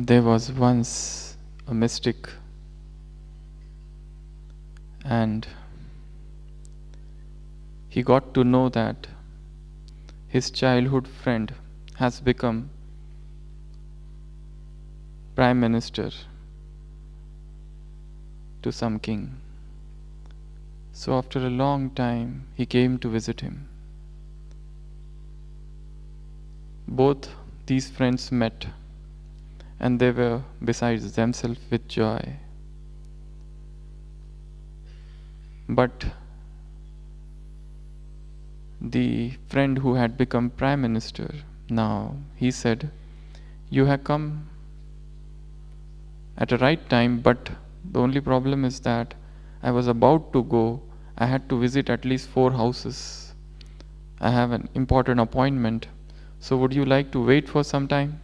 There was once a mystic, and he got to know that his childhood friend has become prime minister to some king. So after a long time, he came to visit him. Both these friends met, and they were besides themselves with joy. But the friend who had become prime minister, now he said, "You have come at a right time, but the only problem is that I was about to go. I had to visit at least 4 houses. I have an important appointment. So would you like to wait for some time?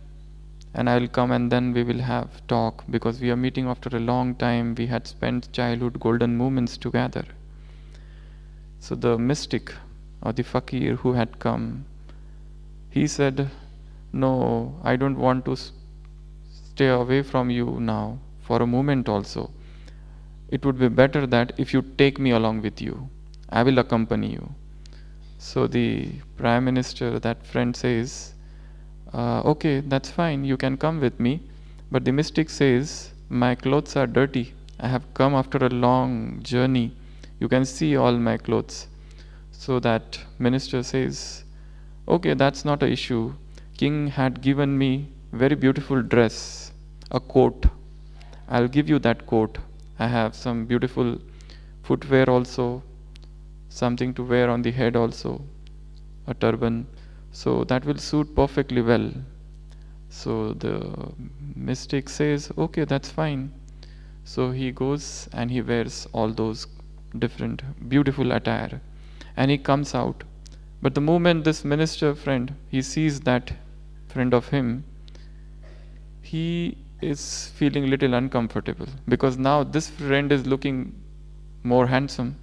And I will come and then we will have talk, because we are meeting after a long time. We had spent childhood golden moments together." So the mystic or the fakir who had come, he said, "No, I don't want to stay away from you now for a moment also. It would be better that if you take me along with you. I will accompany you." So the prime minister, that friend, says, "Okay, that's fine, you can come with me." But the mystic says, "My clothes are dirty. I have come after a long journey. You can see all my clothes." So that minister says, "Okay, that's not an issue. King had given me very beautiful dress, a coat. I'll give you that coat. I have some beautiful footwear also, something to wear on the head also, a turban. So that will suit perfectly well." So the mystic says, "Okay, that's fine." So he goes and he wears all those different beautiful attire, and he comes out. But the moment this minister friend, he sees that friend of him, he is feeling little uncomfortable, because now this friend is looking more handsome,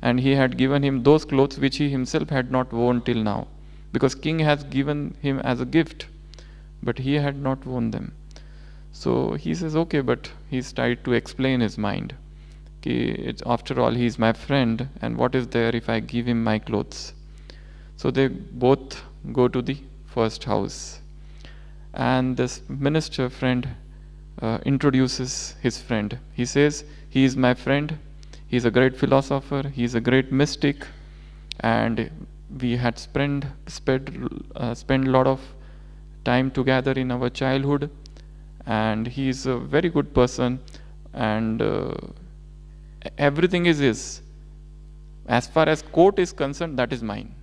and he had given him those clothes which he himself had not worn till now, because king has given him as a gift, but he had not worn them. So he says, "Okay," but he's tried to explain his mind. After all, he's my friend, and what is there if I give him my clothes? So they both go to the first house, and this minister friend introduces his friend. He says, "He is my friend. He's a great philosopher. He's a great mystic, and we had spent a lot of time together in our childhood, and he's a very good person, and everything is his. As far as court is concerned, that is mine."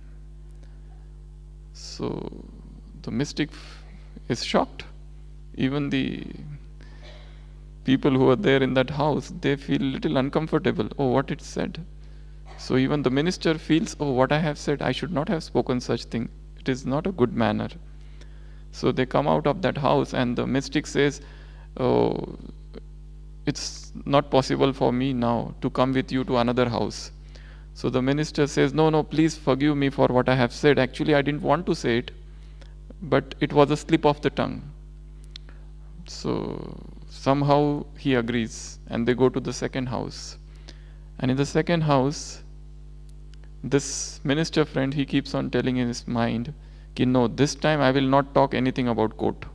So the mystic is shocked. Even the people who are there in that house, they feel little uncomfortable. Oh, what it said. So even the minister feels, oh, what I have said, I should not have spoken such thing. It is not a good manner. So they come out of that house, and the mystic says, "Oh, it's not possible for me now to come with you to another house." So the minister says, no, please forgive me for what I have said. Actually, I didn't want to say it, but it was a slip of the tongue. So somehow he agrees, and they go to the second house. And in the second house, this minister friend, he keeps on telling in his mind, no, this time I will not talk anything about court.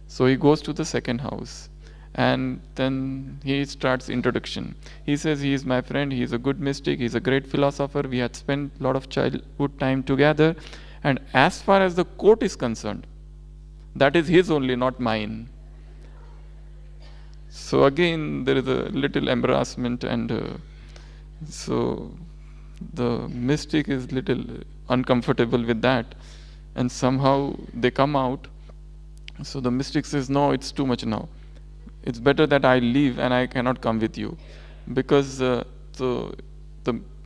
So he goes to the second house, and then he starts introduction. He says, he is my friend, he is a good mystic, he is a great philosopher, we had spent a lot of childhood time together, and as far as the court is concerned, that is his only, not mine. So again there is a little embarrassment, and so the mystic is little uncomfortable with that, and somehow they come out. So the mystic says, no, it's too much now. It's better that I leave and I cannot come with you. Because the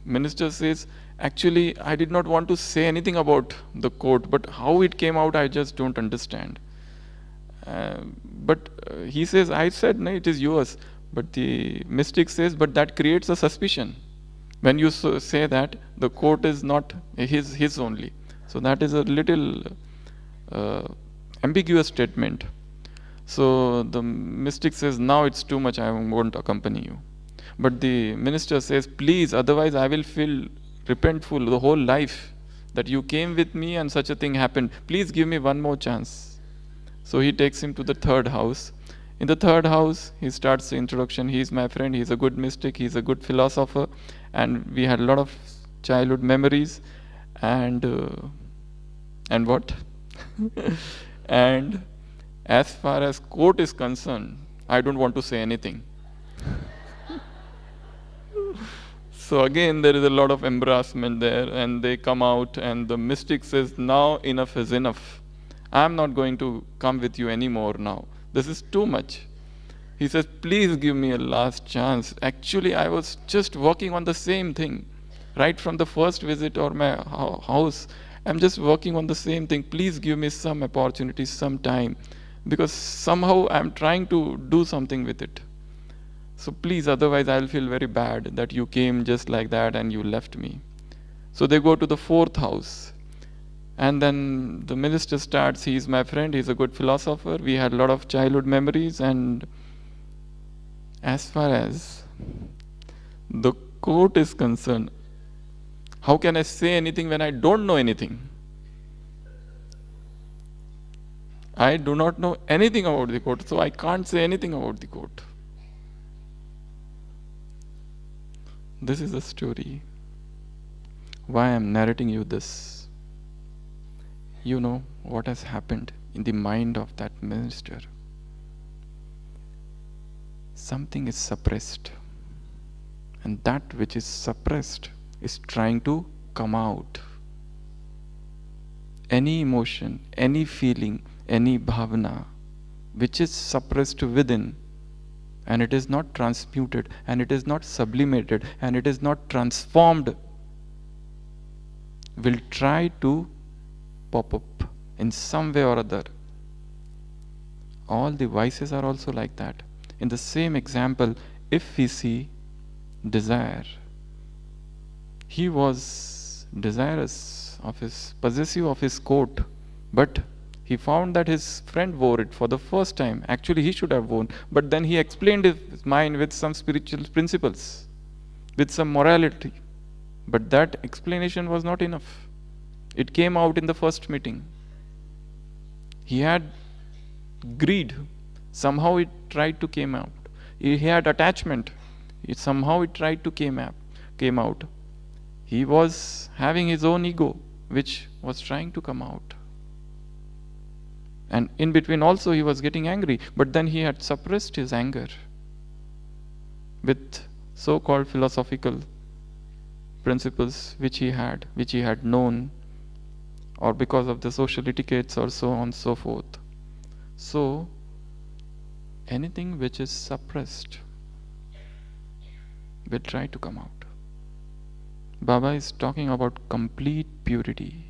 minister says, actually, I did not want to say anything about the court, but how it came out, I just don't understand. But he says, I said, no, it is yours. But the mystic says, but that creates a suspicion. When you say that, the court is not his only. So that is a little ambiguous statement. So the mystic says, now it's too much, I won't accompany you. But the minister says, please, otherwise I will feel repentful the whole life that you came with me and such a thing happened. Please give me one more chance. So he takes him to the third house. In the third house, he starts the introduction. He is my friend, he is a good mystic, he is a good philosopher, and we had a lot of childhood memories. And what? And as far as court is concerned, I don't want to say anything. So again, there is a lot of embarrassment there, and they come out, and the mystic says, now enough is enough. I'm not going to come with you anymore now. This is too much. He says, please give me a last chance. Actually, I was just working on the same thing. Right from the first visit or my house, I'm just working on the same thing. Please give me some opportunity, some time. Because somehow I'm trying to do something with it. So please, otherwise I'll feel very bad that you came just like that and you left me. So they go to the fourth house. And then the minister starts, he is my friend, he's a good philosopher, we had a lot of childhood memories, and as far as the court is concerned, how can I say anything when I don't know anything? I do not know anything about the court, so I can't say anything about the court. This is a story. Why I am narrating you this? You know what has happened in the mind of that minister. Something is suppressed, and that which is suppressed is trying to come out. Any emotion, any feeling, any bhavana which is suppressed within, and it is not transmuted, and it is not sublimated, and it is not transformed, will try to pop up in some way or other. All the vices are also like that. In the same example, if we see desire, he was desirous of his, possessive of his coat, but he found that his friend wore it for the first time. Actually, he should have worn, but then he explained his mind with some spiritual principles, with some morality. But that explanation was not enough. It came out in the first meeting. He had greed. Somehow it tried to came out. He had attachment. Somehow it tried to came out. He was having his own ego, which was trying to come out. And in between also he was getting angry, but then he had suppressed his anger with so-called philosophical principles which he had known, or because of the social etiquettes or so on and so forth. So anything which is suppressed will try to come out. Baba is talking about complete purity.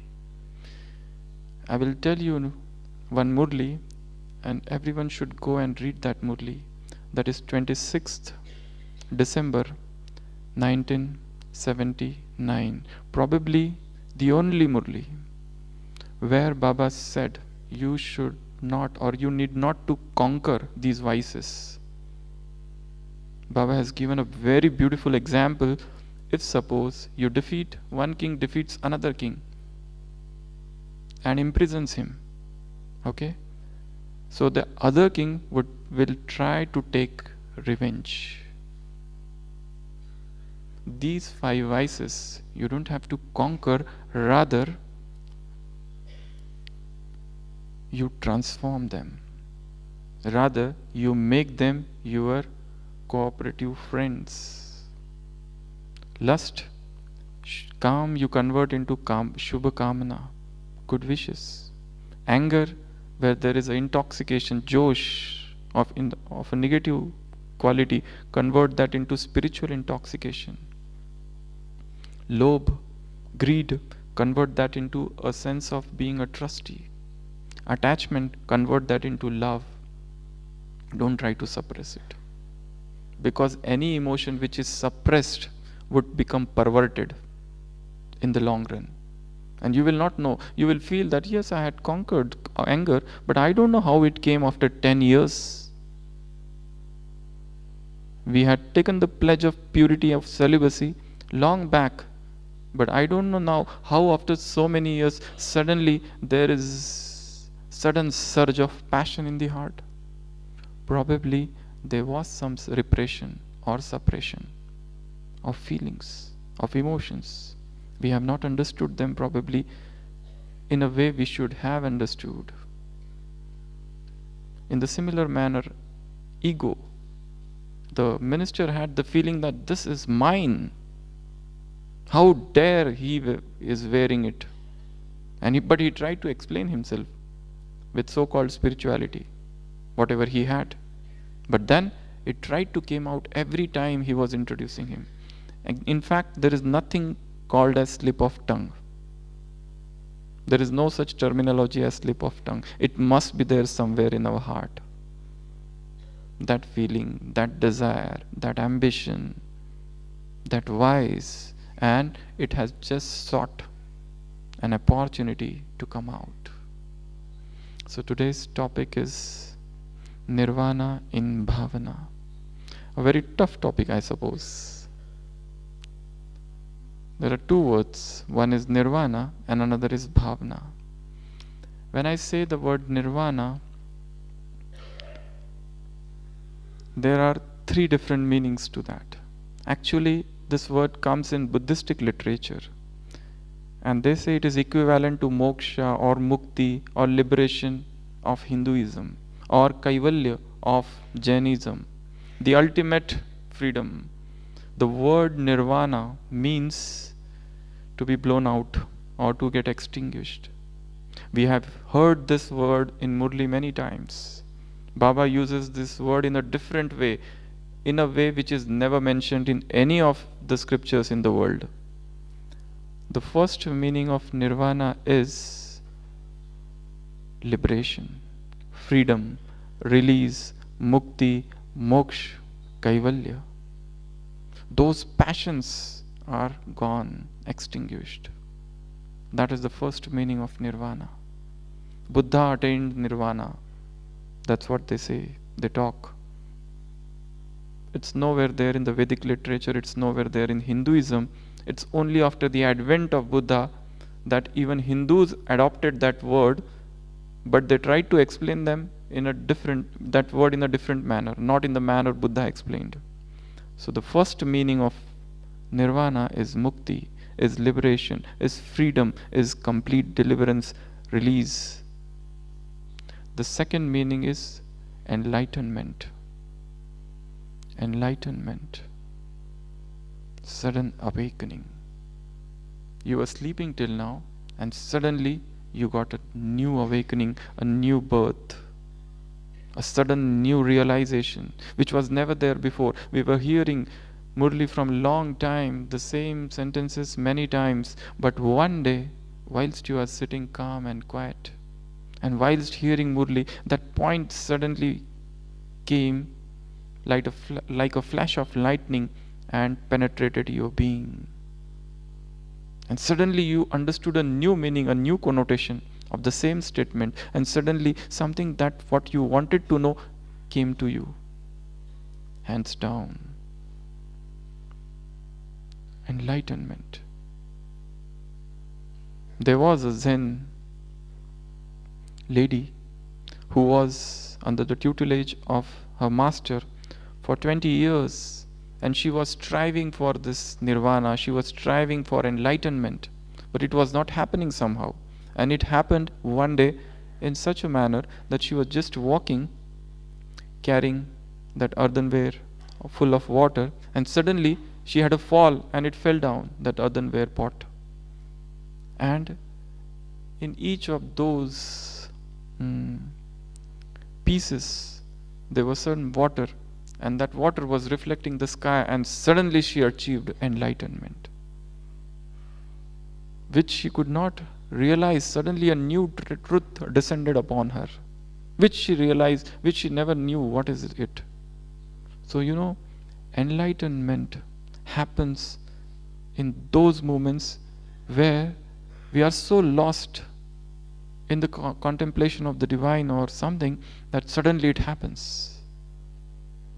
I will tell you one Murli, and everyone should go and read that Murli. That is 26th December 1979. Probably the only Murli where Baba said you should not, or you need not to conquer these vices. Baba has given a very beautiful example. If suppose you defeat, one king defeats another king and imprisons him, okay? So the other king will try to take revenge. These 5 vices you don't have to conquer, rather you transform them. Rather you make them your cooperative friends. Lust, Kam you convert into Shubha Kamana, good wishes. Anger, where there is an intoxication, Josh of a negative quality, convert that into spiritual intoxication. Lobh, greed, convert that into a sense of being a trustee. Attachment, convert that into love. Don't try to suppress it. Because any emotion which is suppressed would become perverted in the long run. And you will not know. You will feel that yes, I had conquered anger, but I don't know how it came after 10 years. We had taken the pledge of purity of celibacy long back, but I don't know now how after so many years suddenly there is sudden surge of passion in the heart. Probably there was some repression or suppression of feelings, of emotions. We have not understood them probably in a way we should have understood. In the similar manner, ego. The minister had the feeling that this is mine. How dare he is wearing it? But he tried to explain himself with so-called spirituality, whatever he had. But then it tried to came out every time he was introducing him. And in fact, there is nothing called as slip of tongue. There is no such terminology as slip of tongue. It must be there somewhere in our heart. That feeling, that desire, that ambition, that vice, and it has just sought an opportunity to come out. So today's topic is Nirvana in Bhavana. A very tough topic, I suppose. There are two words. One is Nirvana and another is Bhavana. When I say the word Nirvana, there are three different meanings to that. Actually, this word comes in Buddhistic literature. And they say it is equivalent to moksha or mukti or liberation of Hinduism or kaivalya of Jainism, the ultimate freedom. The word nirvana means to be blown out or to get extinguished. We have heard this word in Murli many times. Baba uses this word in a different way, in a way which is never mentioned in any of the scriptures in the world. The first meaning of nirvana is liberation, freedom, release, mukti, moksha, kaivalya. Those passions are gone, extinguished. That is the first meaning of nirvana. Buddha attained nirvana. That's what they say, they talk. It's nowhere there in the Vedic literature, it's nowhere there in Hinduism. It's only after the advent of Buddha that even Hindus adopted that word, but they tried to explain that word in a different manner, not in the manner Buddha explained. So the first meaning of nirvana is mukti, is liberation, is freedom, is complete deliverance, release. The second meaning is enlightenment. Enlightenment. Sudden awakening. You were sleeping till now and suddenly you got a new awakening, a new birth, a sudden new realization which was never there before. We were hearing Murli from long time, the same sentences many times, but one day whilst you are sitting calm and quiet and whilst hearing Murli, that point suddenly came like a flash of lightning and penetrated your being. And suddenly you understood a new meaning, a new connotation of the same statement, and suddenly something that what you wanted to know came to you. Hands down. Enlightenment. There was a Zen lady who was under the tutelage of her master for 20 years, and she was striving for this nirvana, she was striving for enlightenment, but it was not happening somehow. And it happened one day in such a manner that she was just walking, carrying that earthenware full of water, and suddenly she had a fall and it fell down, that earthenware pot. And in each of those pieces there was certain water, and that water was reflecting the sky, and suddenly she achieved enlightenment, which she could not realize. Suddenly a new truth descended upon her, which she realized, which she never knew what is it. So enlightenment happens in those moments where We are so lost in the contemplation of the divine or something that suddenly it happens.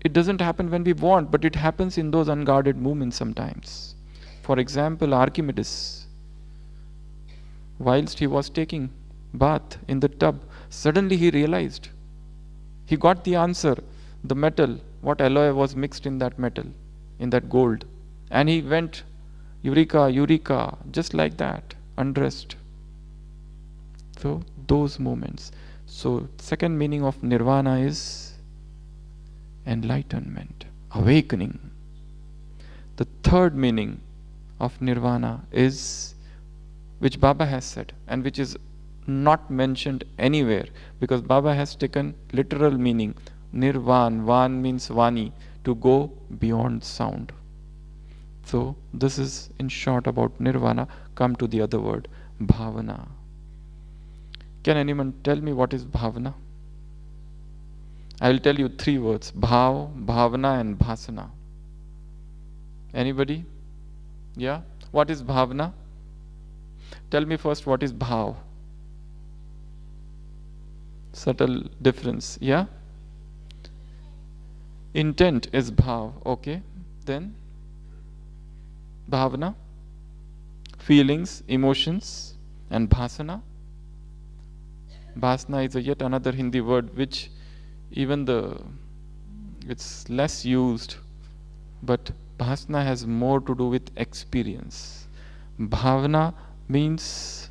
It doesn't happen when we want, but it happens in those unguarded moments sometimes. For example, Archimedes, whilst he was taking bath in the tub, suddenly he realized, he got the answer, the metal, what alloy was mixed in that metal, in that gold. And he went, eureka, eureka, just like that, undressed. So those moments. So second meaning of nirvana is enlightenment, awakening. The third meaning of nirvana is, which Baba has said and which is not mentioned anywhere, because Baba has taken literal meaning. Nirvan, van means vani, to go beyond sound. So this is in short about nirvana. Come to the other word, bhavana. Can anyone tell me what is bhavana? I will tell you three words: bhav, bhavana and bhasana. Anybody? Yeah? What is bhavana? Tell me first what is bhav. Subtle difference. Yeah? Intent is bhav. Okay. Then bhavana, feelings, emotions, and bhasana. Bhasana is yet another Hindi word which it's less used, but bhasana has more to do with experience. Bhavana means,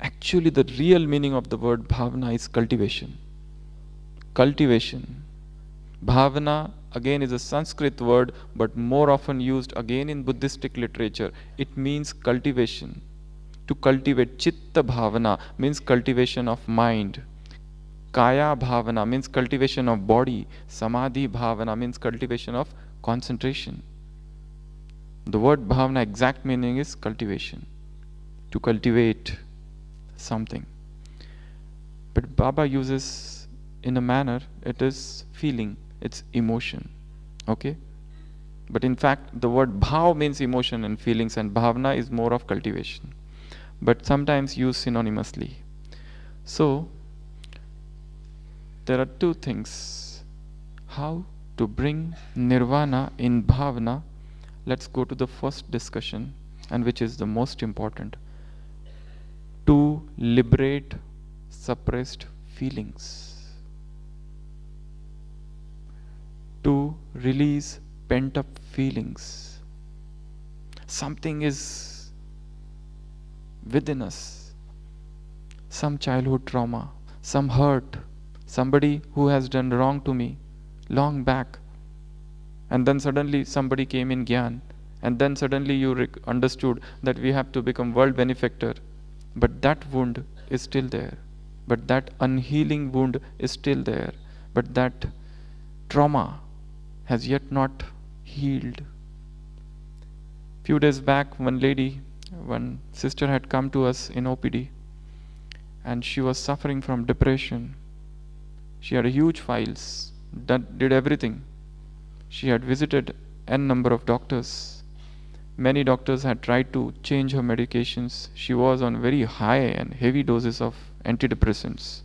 actually the real meaning of the word bhavana is cultivation. Cultivation. Bhavana again is a Sanskrit word, but more often used again in Buddhistic literature. It means cultivation. To cultivate. Chitta bhavana means cultivation of mind. Kaya bhavana means cultivation of body. Samadhi bhavana means cultivation of concentration. The word bhavana exact meaning is cultivation. To cultivate something. But Baba uses in a manner, it is feeling, it's emotion. Okay? But in fact, the word bhav means emotion and feelings, and bhavana is more of cultivation, but sometimes used synonymously. So, there are two things. How to bring nirvana in bhavana. Let's go to the first discussion, and which is the most important. To liberate suppressed feelings. To release pent-up feelings. Something is within us. Some childhood trauma, some hurt, somebody who has done wrong to me long back. And then suddenly somebody came in Gyan, and then suddenly you understood that we have to become world benefactor. But that wound is still there. But that unhealing wound is still there. But that trauma has yet not healed. Few days back, one sister had come to us in OPD, and she was suffering from depression. She had huge files, did everything. She had visited n number of doctors. Many doctors had tried to change her medications. She was on very high and heavy doses of antidepressants,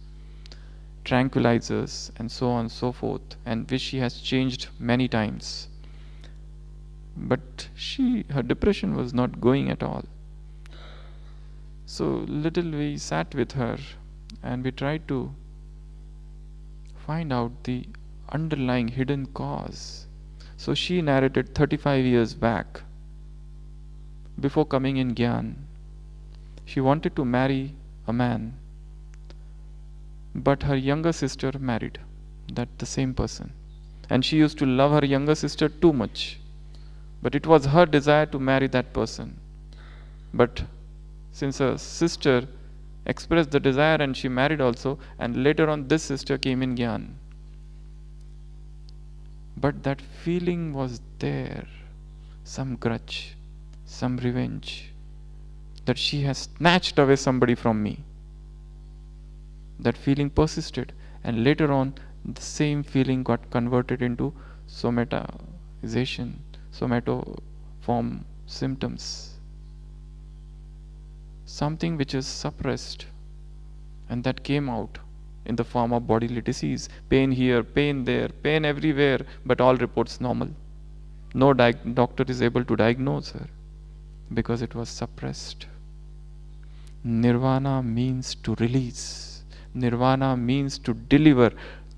tranquilizers, and so on and so forth, and which she has changed many times. But her depression was not going at all. So little we sat with her and we tried to find out the underlying hidden cause. So she narrated 35 years back, before coming in Gyan, she wanted to marry a man, but her younger sister married the same person, and she used to love her younger sister too much. But it was her desire to marry that person. But since her sister expressed the desire and she married also, and later on this sister came in Gyan. But that feeling was there, some grudge, some revenge, that she has snatched away somebody from me. That feeling persisted, and later on the same feeling got converted into somatoform symptoms. something which is suppressed, and that came out in the form of bodily disease. Pain here, pain there, pain everywhere, but all reports normal. No doctor is able to diagnose her because it was suppressed. Nirvana means to release. Nirvana means to deliver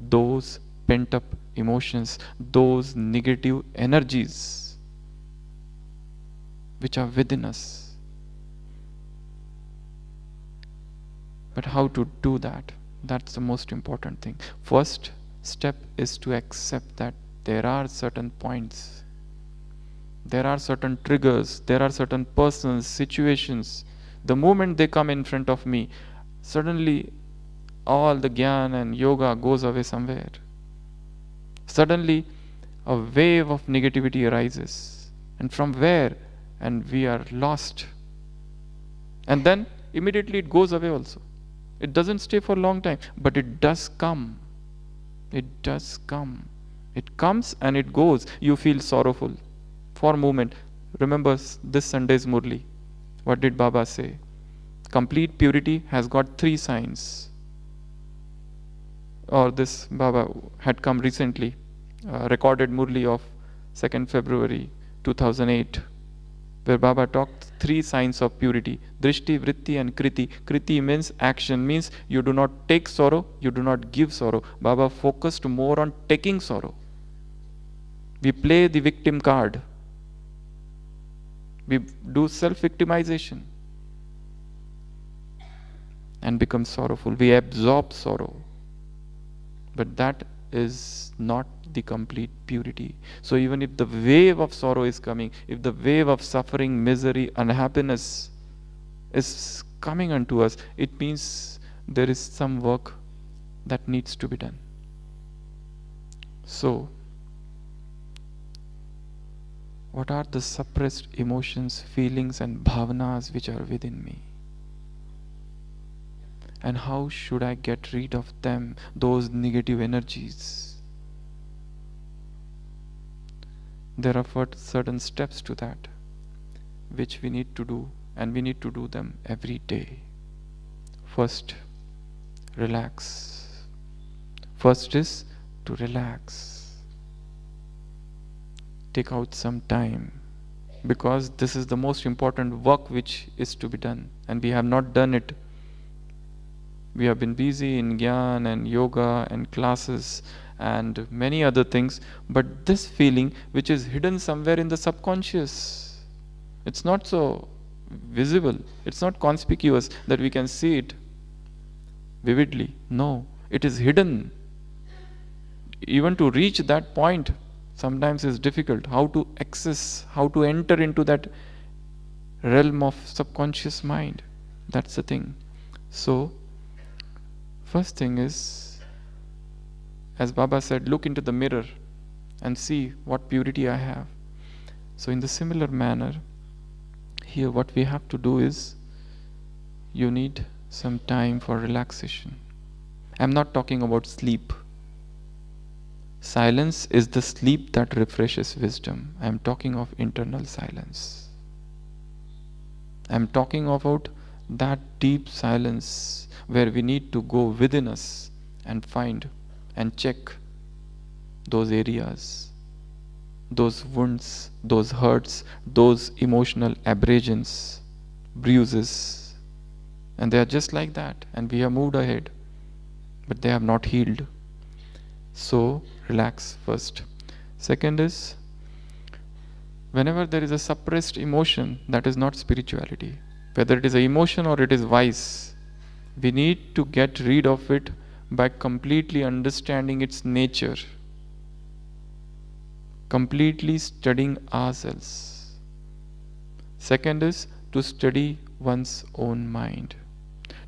those pent up emotions, those negative energies which are within us. But how to do that? That's the most important thing. First step is to accept that there are certain points, there are certain triggers, there are certain persons, situations. The moment they come in front of me, suddenly all the Gyan and yoga goes away somewhere. Suddenly a wave of negativity arises. And from where? And we are lost. And then immediately it goes away also. It doesn't stay for a long time, but it does come. It does come. It comes and it goes. You feel sorrowful for a moment. Remember this Sunday's Murli. What did Baba say? Complete purity has got 3 signs. Or this Baba had come recently, recorded Murli of 2nd February 2008, where Baba talked 3 signs of purity: Drishti, Vritti and Kriti. Kriti means action, means you do not take sorrow, you do not give sorrow. Baba focused more on taking sorrow. We play the victim card. We do self-victimization and become sorrowful. We absorb sorrow. But that is not the complete purity. So even if the wave of sorrow is coming, if the wave of suffering, misery, unhappiness is coming unto us, it means there is some work that needs to be done. So, what are the suppressed emotions, feelings and bhavanas which are within me? And how should I get rid of them, those negative energies? There are certain steps to that which we need to do, and we need to do them every day. First, relax. First is to relax. Take out some time, because this is the most important work which is to be done, and we have not done it. We have been busy in Gyan and yoga and classes and many other things, but this feeling which is hidden somewhere in the subconscious, it's not so visible, it's not conspicuous that we can see it vividly. No, it is hidden. Even to reach that point sometimes is difficult. How to access, how to enter into that realm of subconscious mind, that's the thing. So first thing is, as Baba said, look into the mirror and see what purity I have. So in the similar manner, here what we have to do is, you need some time for relaxation. I'm not talking about sleep. Silence is the sleep that refreshes wisdom. I'm talking of internal silence. I'm talking about that deep silence where we need to go within us and find and check those areas, those wounds, those hurts, those emotional abrasions, bruises. And they are just like that, and we have moved ahead, but they have not healed. So relax first. Second is, whenever there is a suppressed emotion, that is not spirituality. Whether it is an emotion or it is vice, we need to get rid of it by completely understanding its nature, completely studying ourselves. Second is to study one's own mind,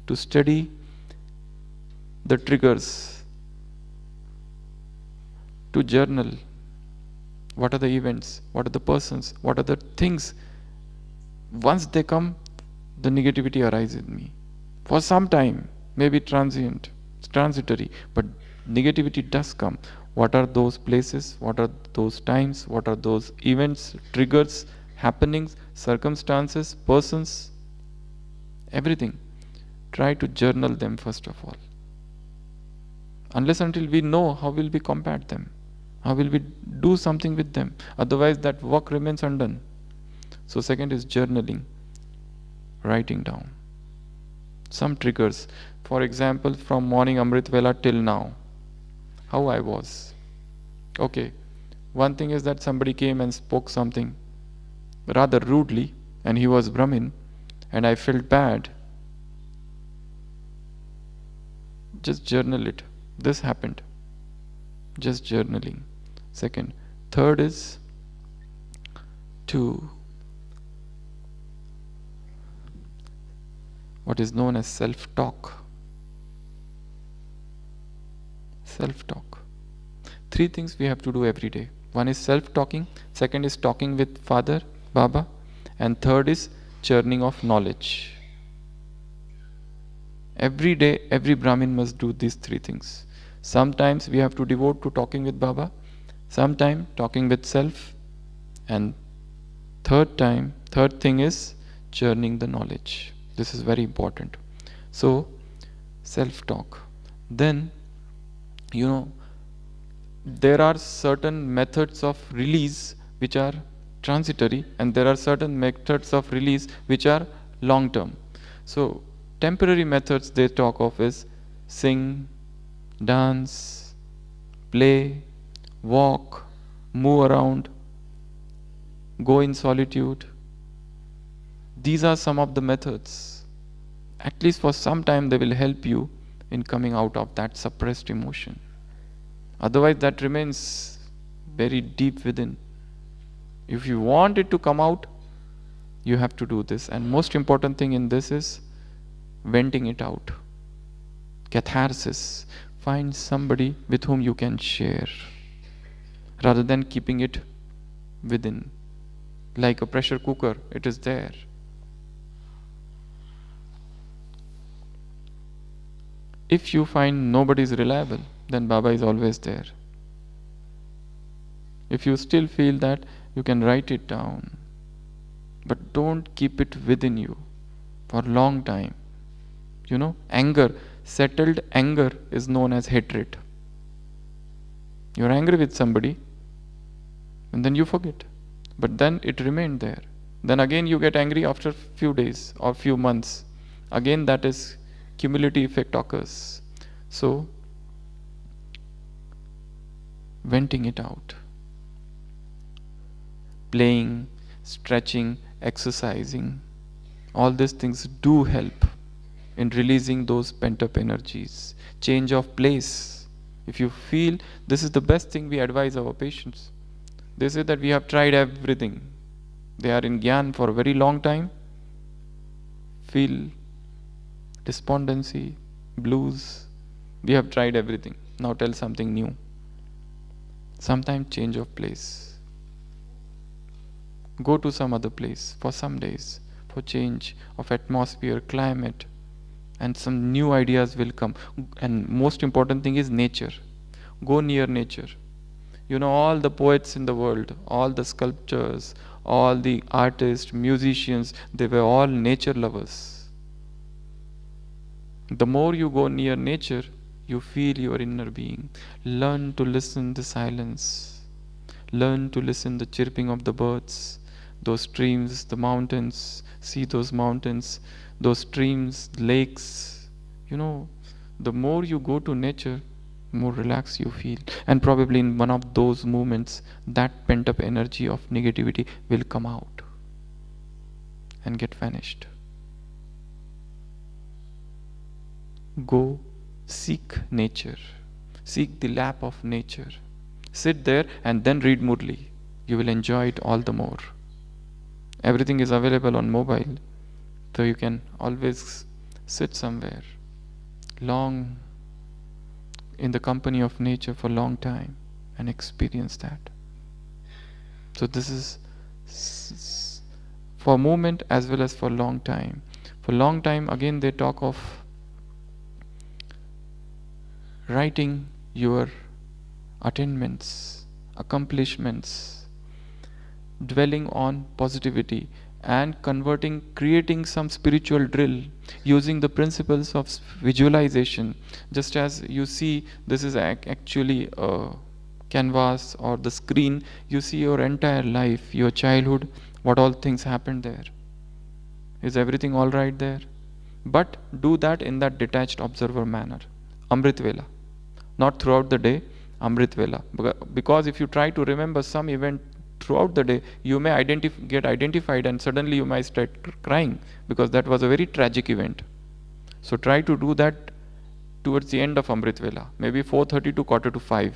to study the triggers, to journal what are the events, what are the persons, what are the things. Once they come, the negativity arises in me. For some time, maybe transient, transitory, but negativity does come. What are those places? What are those times? What are those events, triggers, happenings, circumstances, persons? everything. Try to journal them first of all. Unless until we know, how will we combat them? How will we do something with them? Otherwise that work remains undone. So second is journaling, writing down some triggers. For example, from morning Amrit Vela till now, how I was. Okay, one thing is that somebody came and spoke something rather rudely, and he was Brahmin, and I felt bad. Just journal it. This happened. Just journaling. Second. Third is to what is known as self-talk. Self-talk. 3 things we have to do every day. One is self-talking, second is talking with Father, Baba, and third is churning of knowledge. Every day, every Brahmin must do these 3 things. Sometimes we have to devote to talking with Baba, sometimes talking with self, and third thing is churning the knowledge. This is very important. So, self-talk. Then, there are certain methods of release which are transitory, and there are certain methods of release which are long-term. So, temporary methods they talk of is sing, dance, play, walk, move around, go in solitude. These are some of the methods. At least for some time they will help you in coming out of that suppressed emotion. Otherwise that remains very deep within. If you want it to come out, you have to do this. And most important thing in this is venting it out. Catharsis. Find somebody with whom you can share rather than keeping it within. Like a pressure cooker, it is there. If you find nobody is reliable, then Baba is always there. If you still feel that, you can write it down. But don't keep it within you for a long time. Anger, settled anger is known as hatred. You're angry with somebody and then you forget. But then it remained there. Then again you get angry after few days or few months. Again that is cumulative effect occurs. So, venting it out. Playing, stretching, exercising. All these things do help in releasing those pent-up energies. Change of place. If you feel, this is the best thing we advise our patients. They say that we have tried everything. They are in Gyan for a very long time. Feel despondency, blues. We have tried everything. Now tell something new. Sometimes change of place. Go to some other place for some days, for change of atmosphere, climate, and some new ideas will come. And most important thing is nature. Go near nature. All the poets in the world, all the sculptors, all the artists, musicians, they were all nature lovers. The more you go near nature, you feel your inner being. Learn to listen the silence. Learn to listen the chirping of the birds, those streams, the mountains. See those mountains, those streams, lakes. The more you go to nature, more relaxed you feel. And probably in one of those moments, that pent-up energy of negativity will come out and get vanished. Go seek nature. Seek the lap of nature. Sit there and then read Murli. You will enjoy it all the more. Everything is available on mobile, so you can always sit somewhere long in the company of nature for a long time and experience that. So this is for moment as well as for long time. For long time, again they talk of writing your attainments, accomplishments, dwelling on positivity, and creating some spiritual drill using the principles of visualization. Just as you see, this is actually a canvas or the screen, you see your entire life, your childhood, what all things happened there. Is everything all right there? But do that in that detached observer manner. Amrit Vela. Not throughout the day, Amrit Vela. Because if you try to remember some event throughout the day, you may get identified and suddenly you might start crying because that was a very tragic event. So try to do that towards the end of Amrit Vela, maybe 4:30 to 4:45.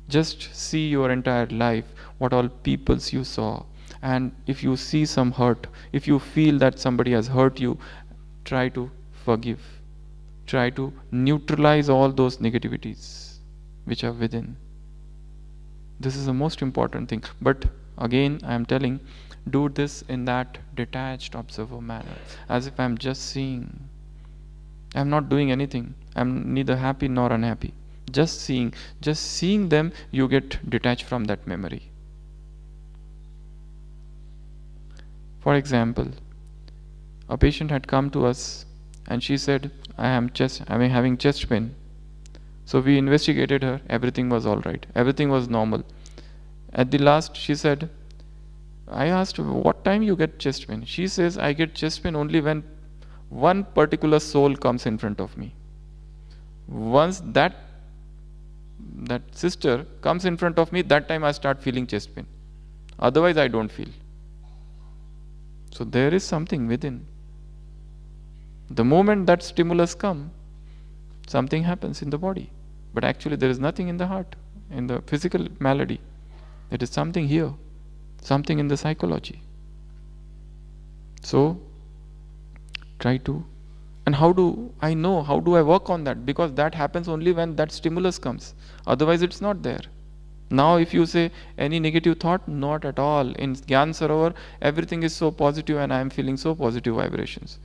Just see your entire life, what all peoples you saw. And if you see some hurt, if you feel that somebody has hurt you, try to forgive. Try to neutralize all those negativities which are within. This is the most important thing. But again, I am telling, do this in that detached observer manner, as if I am just seeing. I am not doing anything. I am neither happy nor unhappy. Just seeing. Just seeing them, you get detached from that memory. For example, a patient had come to us and she said, I am having chest pain. So we investigated her, everything was all right, everything was normal. At the last she said, I asked, what time you get chest pain? She says, I get chest pain only when one particular soul comes in front of me. Once that sister comes in front of me, that time I start feeling chest pain. Otherwise I don't feel. So there is something within. The moment that stimulus comes, something happens in the body. But actually there is nothing in the heart, in the physical malady. It is something here, something in the psychology. So try to, and how do I work on that? Because that happens only when that stimulus comes. Otherwise it's not there. Now if you say any negative thought, not at all. In Gyan Sarowar, everything is so positive and I am feeling so positive vibrations.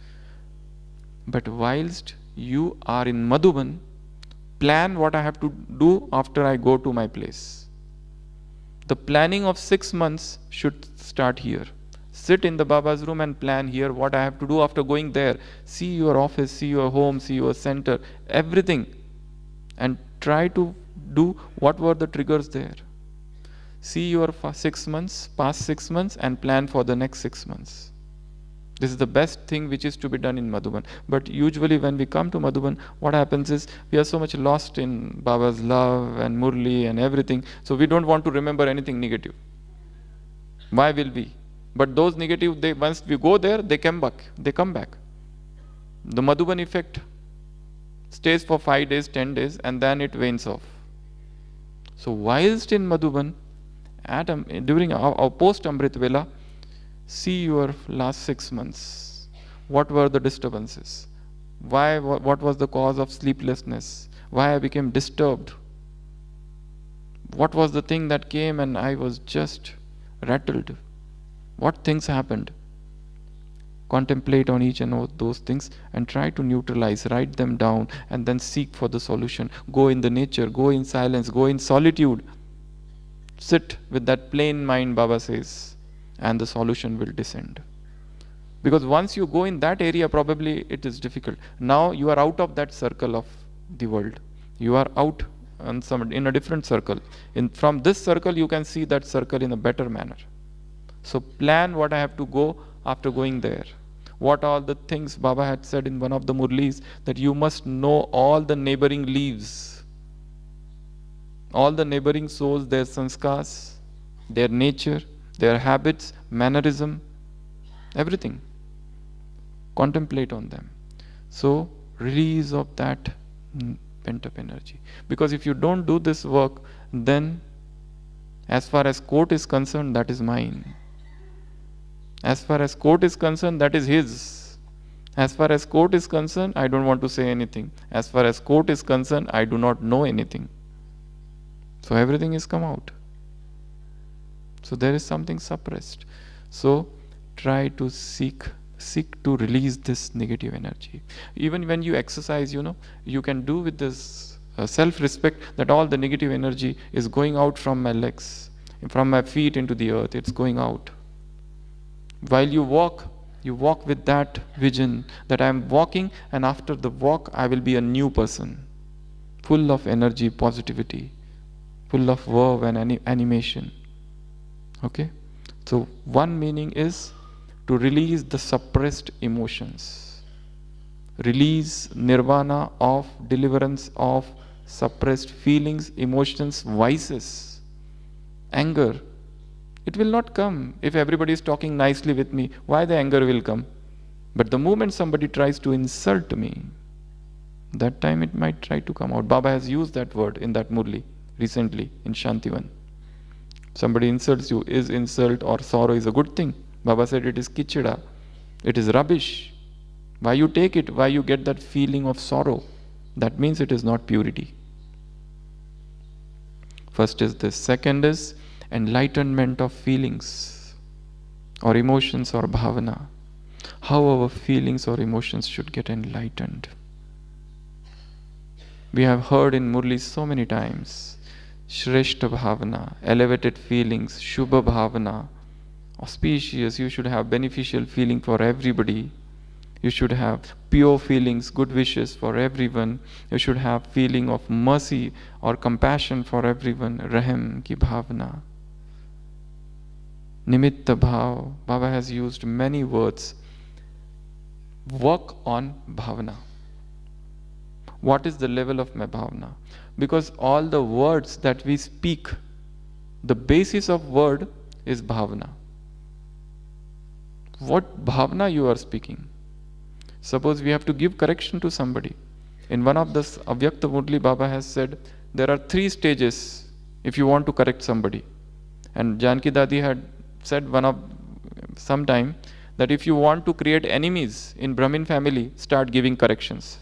But whilst you are in Madhuban, plan what I have to do after I go to my place. The planning of 6 months should start here. Sit in the Baba's room and plan here what I have to do after going there. See your office, see your home, see your center, everything. And try to do what were the triggers there. See your past 6 months and plan for the next 6 months. This is the best thing which is to be done in Madhuban. But usually when we come to Madhuban, what happens is we are so much lost in Baba's love and Murli and everything. So we don't want to remember anything negative. Why will we? But those negative, once we go there, they come back. The Madhuban effect stays for 5 days, 10 days, and then it wanes off. So whilst in Madhuban, during our post-Amrit Vela, see your last 6 months. What were the disturbances? What was the cause of sleeplessness? Why I became disturbed? What was the thing that came and I was just rattled? What things happened? Contemplate on each and all those things and try to neutralize, write them down, and then seek for the solution. Go in the nature, go in silence, go in solitude. Sit with that plain mind, Baba says, and the solution will descend. Because once you go in that area, probably it is difficult. Now you are out of that circle of the world. You are out in a different circle. From this circle, you can see that circle in a better manner. So plan what I have to go after going there. What all the things Baba had said in one of the Murlis, that you must know all the neighboring leaves, all the neighboring souls, their sanskars, their nature, their habits, mannerism, everything. Contemplate on them. So release of that pent-up energy. Because if you don't do this work, then as far as court is concerned, that is mine. As far as court is concerned, that is his. As far as court is concerned, I don't want to say anything. As far as court is concerned, I do not know anything. So everything is come out. So there is something suppressed. So try to seek to release this negative energy. Even when you exercise, you can do with this self-respect that all the negative energy is going out from my legs, from my feet into the earth. It's going out. While you walk with that vision that I am walking, and after the walk I will be a new person, full of energy, positivity, full of verve and animation. Okay? So one meaning is to release the suppressed emotions. Release nirvana of deliverance of suppressed feelings, emotions, vices, anger. It will not come if everybody is talking nicely with me. Why the anger will come? But the moment somebody tries to insult me, that time it might try to come out. Baba has used that word in that Murli recently in Shantivan. Somebody insults you. Is insult or sorrow is a good thing? Baba said it is kichida. It is rubbish. Why you take it? Why you get that feeling of sorrow? That means it is not purity. First is this. Second is enlightenment of feelings or emotions or bhavana. How our feelings or emotions should get enlightened. We have heard in Murli so many times, Shreshta Bhavana, elevated feelings, Shubha Bhavana, auspicious, you should have beneficial feeling for everybody. You should have pure feelings, good wishes for everyone. You should have feeling of mercy or compassion for everyone, Rahim ki Bhavana. Nimitta Bhav, Baba has used many words. Work on Bhavana. What is the level of my Bhavana? Because all the words that we speak, the basis of word is Bhavana. What Bhavana you are speaking? Suppose we have to give correction to somebody. In one of the Avyakta Murli, Baba has said, there are 3 stages if you want to correct somebody. And Janki Dadi had said sometime that if you want to create enemies in Brahmin family, start giving corrections.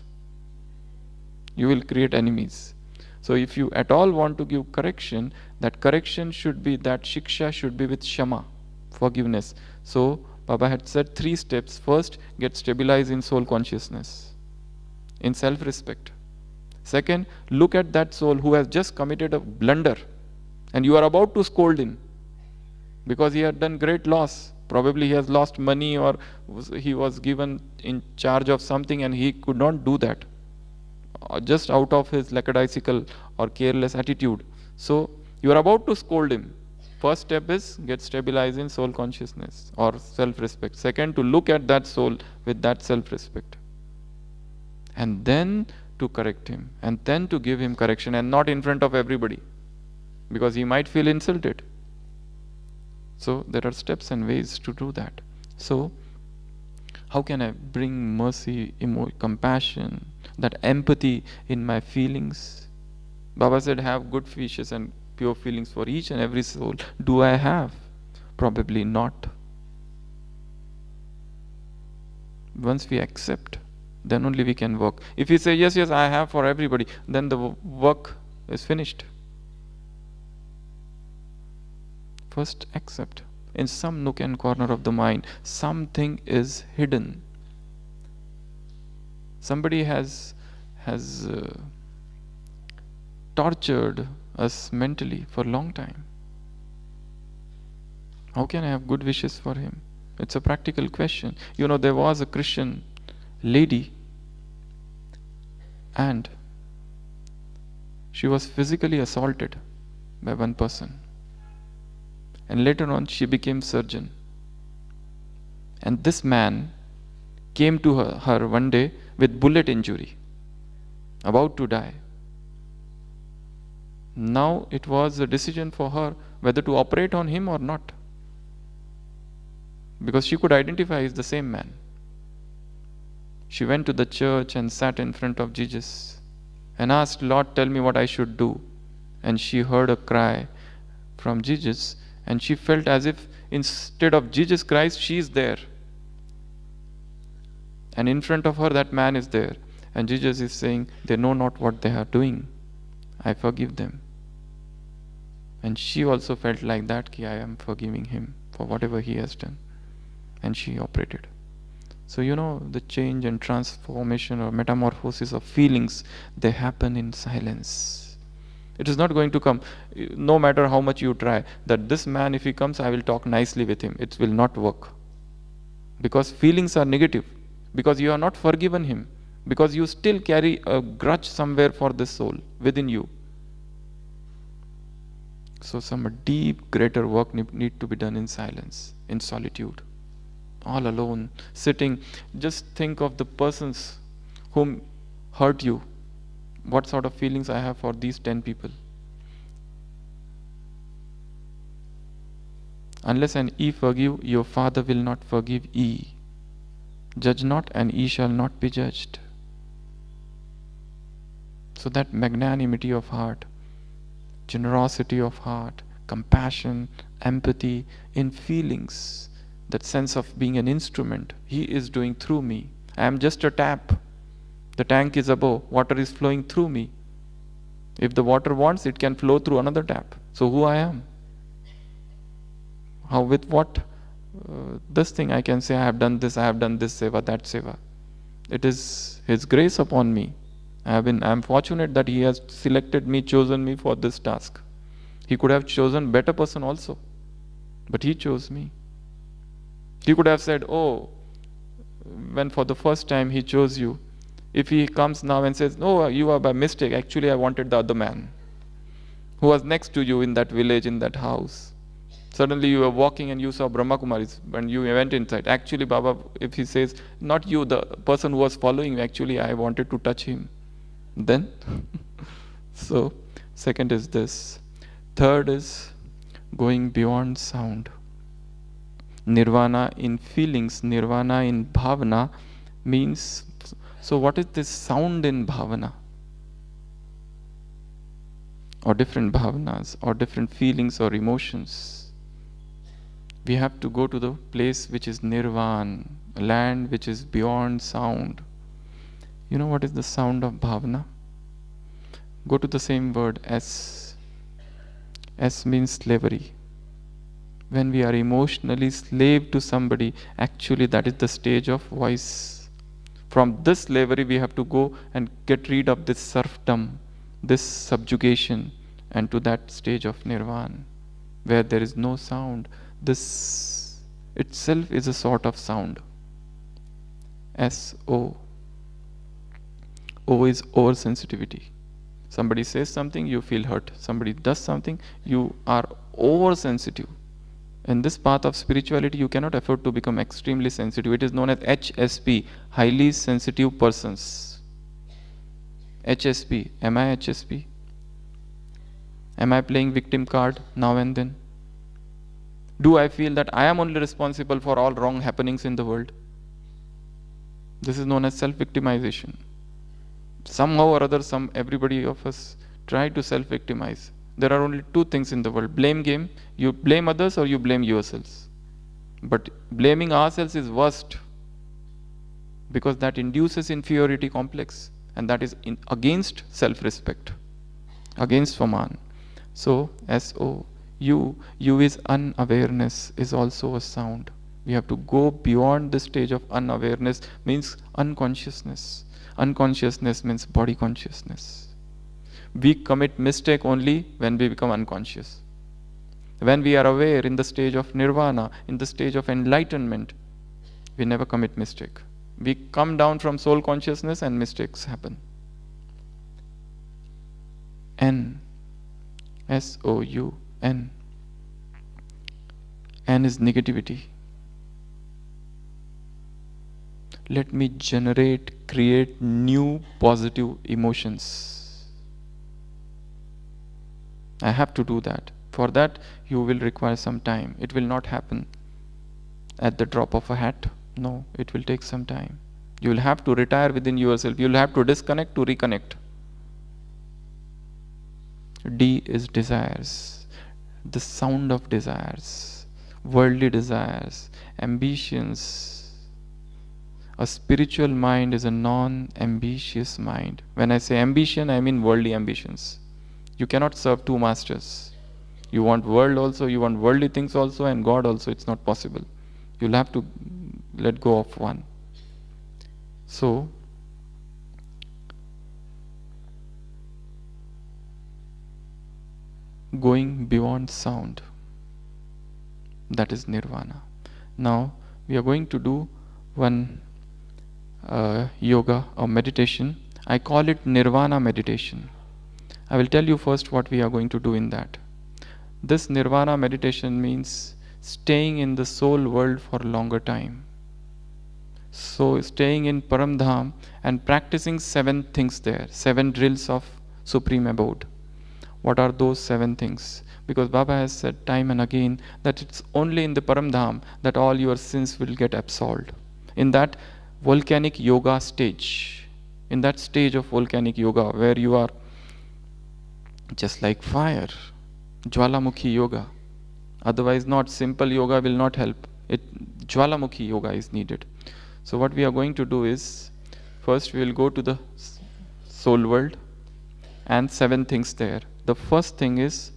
You will create enemies. So if you at all want to give correction, that correction should be, that shiksha should be with shama, forgiveness. So Baba had said 3 steps. First, get stabilized in soul consciousness, in self-respect. Second, look at that soul who has just committed a blunder and you are about to scold him because he had done great loss. Probably he has lost money or he was given in charge of something and he could not do that, just out of his lackadaisical or careless attitude. So you are about to scold him. First step is get stabilized in soul consciousness or self-respect. Second, to look at that soul with that self-respect. And then to correct him. And then to give him correction, and not in front of everybody, because he might feel insulted. So there are steps and ways to do that. So how can I bring mercy, compassion, that empathy in my feelings? Baba said, have good wishes and pure feelings for each and every soul. Do I have? Probably not. Once we accept, then only we can work. If we say, yes, yes, I have for everybody, then the work is finished. First, accept. In some nook and corner of the mind, something is hidden. Somebody has tortured us mentally for a long time. How can I have good wishes for him? It's a practical question. You know, there was a Christian lady and she was physically assaulted by one person. And later on she became surgeon. And this man came to her one day with bullet injury, about to die. Now it was a decision for her whether to operate on him or not, because she could identify as the same man. She went to the church and sat in front of Jesus and asked, Lord, tell me what I should do. And she heard a cry from Jesus, and she felt as if instead of Jesus Christ, she is there. And in front of her, that man is there. And Jesus is saying, they know not what they are doing. I forgive them. And she also felt like that, I am forgiving him for whatever he has done. And she operated. So you know, the change and transformation or metamorphosis of feelings, they happen in silence. It is not going to come, no matter how much you try, that this man, if he comes, I will talk nicely with him. It will not work. because feelings are negative, because you are not forgiven him, because you still carry a grudge somewhere for this soul within you. So some deep, greater work need to be done in silence, in solitude, all alone, sitting. Just think of the persons whom hurt you. What sort of feelings I have for these 10 people? Unless and ye forgive, your Father will not forgive ye. Judge not, and ye shall not be judged. So that magnanimity of heart, generosity of heart, compassion, empathy in feelings, that sense of being an instrument, he is doing through me. I am just a tap. The tank is above, water is flowing through me. If the water wants, it can flow through another tap. So who I am? How, with what this thing I can say I have done this seva, that seva. It is his grace upon me. I am fortunate that he has selected me, chosen me for this task. He could have chosen better person also, but he chose me. He could have said, oh, when for the first time he chose you, if he comes now and says, no, you are by mistake, actually I wanted the other man who was next to you in that village, in that house. Suddenly you were walking and you saw Brahma Kumaris when you went inside. Actually, Baba, if he says, not you, the person who was following me, actually I wanted to touch him. Then, so, second is this. Third is going beyond sound. Nirvana in feelings, Nirvana in Bhavana means, so what is this sound in Bhavana? Or different bhavanas, or different feelings or emotions. We have to go to the place which is Nirvana, a land which is beyond sound. You know what is the sound of Bhavana? Go to the same word, S. S means slavery. When we are emotionally slave to somebody, actually that is the stage of voice. From this slavery we have to go and get rid of this serfdom, this subjugation, and to that stage of Nirvana, where there is no sound. This itself is a sort of sound. S-O. O is oversensitivity. Somebody says something, you feel hurt. Somebody does something, you are oversensitive. In this path of spirituality, you cannot afford to become extremely sensitive. It is known as HSP, highly sensitive persons. HSP. Am I HSP? Am I playing victim card now and then? Do I feel that I am only responsible for all wrong happenings in the world? This is known as self-victimization. Somehow or other, everybody of us try to self-victimize. There are only two things in the world. Blame game. You blame others or you blame yourselves. But blaming ourselves is worst, because that induces inferiority complex, and that is against self-respect, against Swaman. So, S-O. U is unawareness, is also a sound. We have to go beyond the stage of unawareness, means unconsciousness. Unconsciousness means body consciousness. We commit mistake only when we become unconscious. When we are aware in the stage of nirvana, in the stage of enlightenment, we never commit mistake. We come down from soul consciousness and mistakes happen. N. S-O-U. N. N is negativity. Let me create new positive emotions. I have to do that. For that, you will require some time. It will not happen at the drop of a hat. No, it will take some time. You will have to retire within yourself. You will have to disconnect to reconnect. D is desires. The sound of desires, worldly desires, ambitions. A spiritual mind is a non-ambitious mind. When I say ambition, I mean worldly ambitions. You cannot serve two masters. You want world also, you want worldly things also, and God also. It's not possible. You'll have to let go of one. So, going beyond sound, that is nirvana. Now, we are going to do one yoga or meditation. I call it Nirvana meditation. I will tell you first what we are going to do in that. This Nirvana meditation means staying in the soul world for a longer time. So staying in Paramdham and practicing 7 things there, 7 drills of Supreme Abode. What are those 7 things? Because Baba has said time and again that it's only in the Paramdham that all your sins will get absolved. In that volcanic yoga stage, in that stage of volcanic yoga where you are just like fire, Jwalamukhi yoga. Otherwise not, simple yoga will not help. Jwalamukhi yoga is needed. So what we are going to do is, first we will go to the soul world and 7 things there. The first thing is,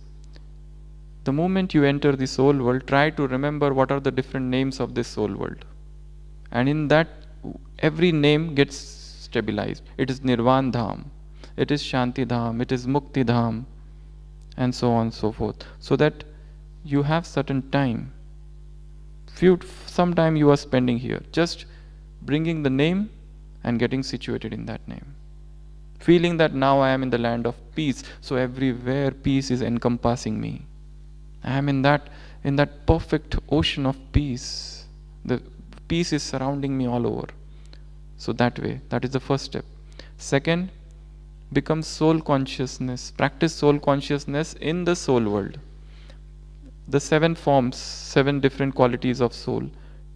the moment you enter the soul world, try to remember what are the different names of this soul world. And in that, every name gets stabilized. It is Nirvan Dham, it is Shanti Dham, it is Mukti Dham, and so on and so forth. So that you have certain time. Some time you are spending here, just bringing the name and getting situated in that name. Feeling that now I am in the land of peace, so everywhere peace is encompassing me. I am in that perfect ocean of peace. The peace is surrounding me all over. So that way, that is the first step. Second, become soul consciousness. Practice soul consciousness in the soul world. The 7 forms, 7 different qualities of soul.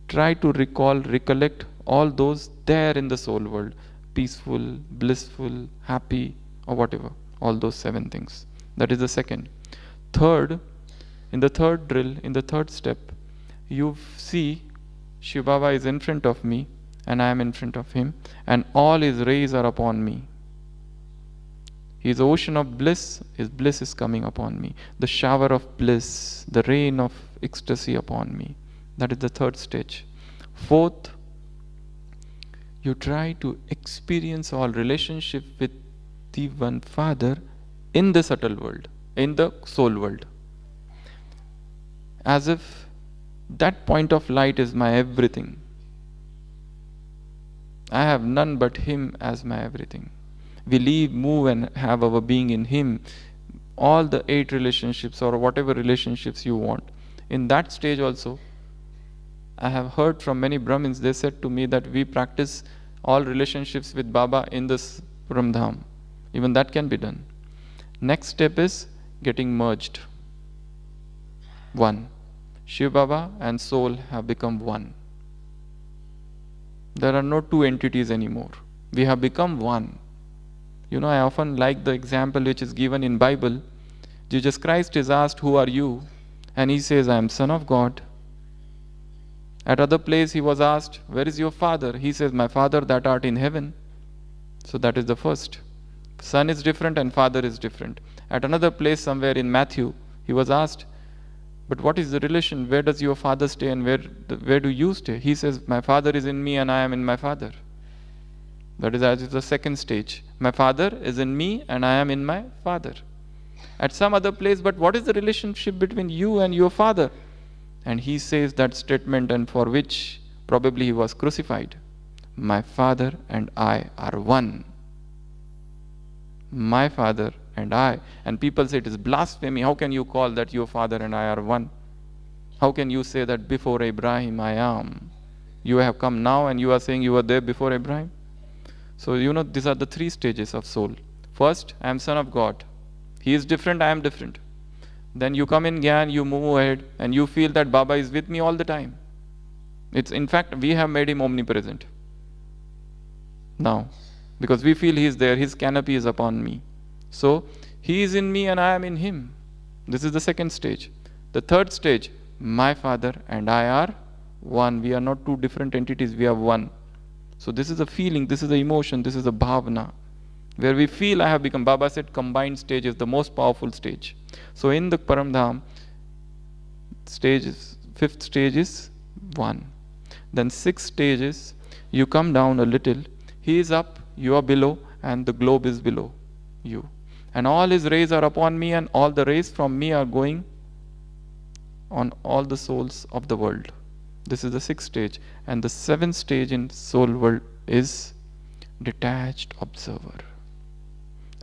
Try to recollect all those there in the soul world. Peaceful, blissful, happy, or whatever. All those 7 things. That is the second. Third, in the third drill, in the third step, you see Shiv Baba is in front of me and I am in front of him, and all his rays are upon me. His ocean of bliss, his bliss is coming upon me. The shower of bliss, the rain of ecstasy upon me. That is the third stage. Fourth, you try to experience all relationship with the one Father in the subtle world, in the soul world. As if that point of light is my everything. I have none but Him as my everything. We live, move and have our being in Him. All the 8 relationships or whatever relationships you want. In that stage also, I have heard from many Brahmins, they said to me that we practice all relationships with Baba in this Paramdham. Even that can be done. Next step is getting merged. One. Shiv Baba and soul have become one. There are no 2 entities anymore. We have become one. You know, I often like the example which is given in Bible. Jesus Christ is asked, who are you? And he says, I am Son of God. At other place he was asked, where is your Father? He says, my Father that art in heaven. So that is the first. Son is different and Father is different. At another place somewhere in Matthew, he was asked, but what is the relation? Where does your Father stay and where do you stay? He says, my Father is in me and I am in my Father. That is as the second stage. My Father is in me and I am in my Father. At some other place, but what is the relationship between you and your Father? And he says that statement, and for which probably he was crucified. My Father and I are one. My Father and I. And people say it is blasphemy. How can you call that your Father and I are one? How can you say that before Abraham I am? You have come now and you are saying you were there before Abraham? So you know, these are the 3 stages of soul. First, I am Son of God. He is different, I am different. Then you come in Gyan, you move ahead, and you feel that Baba is with me all the time. It's in fact, we have made him omnipresent. Now, because we feel he is there, his canopy is upon me. So, he is in me and I am in him. This is the second stage. The third stage, my Father and I are one. We are not 2 different entities, we are one. So this is a feeling, this is the emotion, this is a bhavana. Where we feel I have become, Baba said combined stage is the most powerful stage. So in the Paramdham, 5th stage is 1. Then 6 stages, you come down a little, he is up, you are below, and the globe is below you. And all his rays are upon me, and all the rays from me are going on all the souls of the world. This is the sixth stage. And the seventh stage in soul world is detached observer.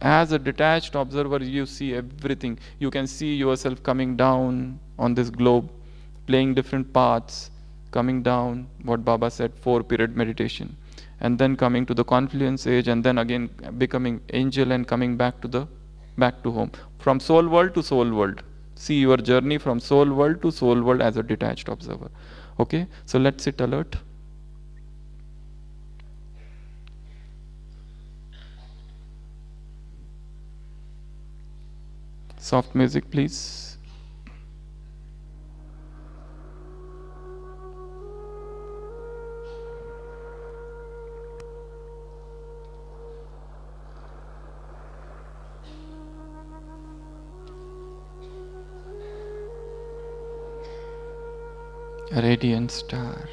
As a detached observer, you see everything. You can see yourself coming down on this globe, playing different paths, coming down, what Baba said, 4-period meditation, and then coming to the confluence age, and then again becoming angel and coming back to home. From soul world to soul world. See your journey from soul world to soul world as a detached observer. Okay, so let's sit alert. Soft music, please. A radiant star.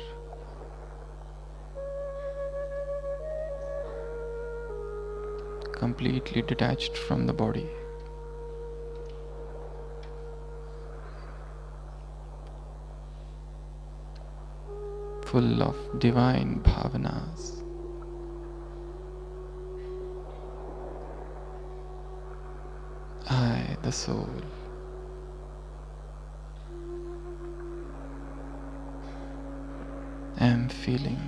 Completely detached from the body. Full of divine bhavanas. I, the soul, am feeling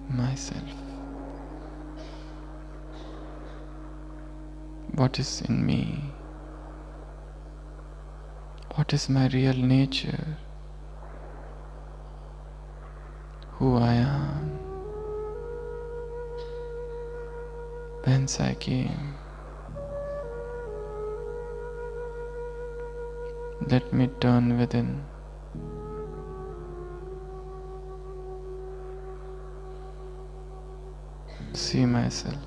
myself. What is in me? What is my real nature? Who I am? Whence I came? Let me turn within. See myself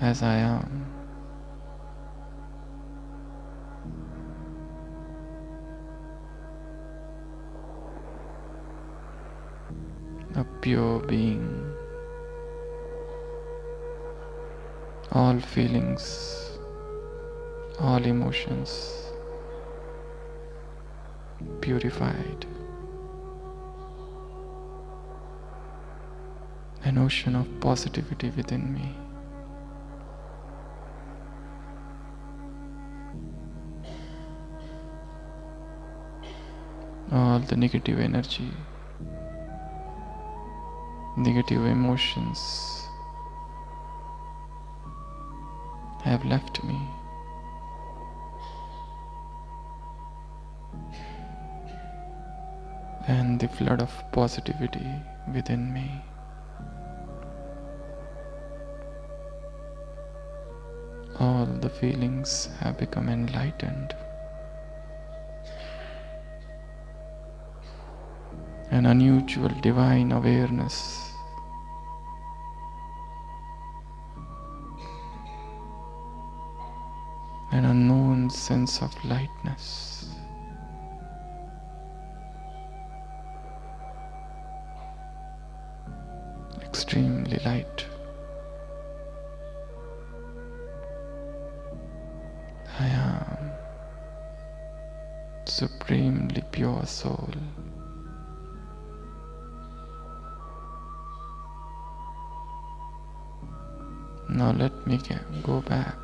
as I am. A pure being. All feelings, all emotions purified. An ocean of positivity within me. All the negative energy, negative emotions have left me. And the flood of positivity within me. All the feelings have become enlightened. An unusual divine awareness. An unknown sense of lightness. Extremely light. I am supremely pure soul. Now let me go back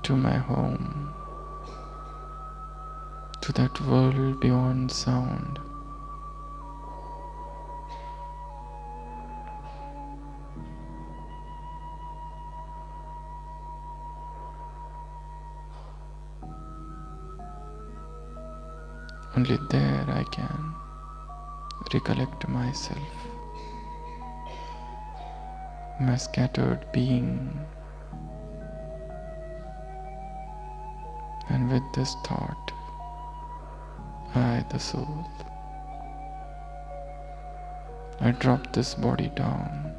to my home, to that world beyond sound. Only there I can recollect myself, my scattered being. And with this thought, I, the soul, I drop this body down,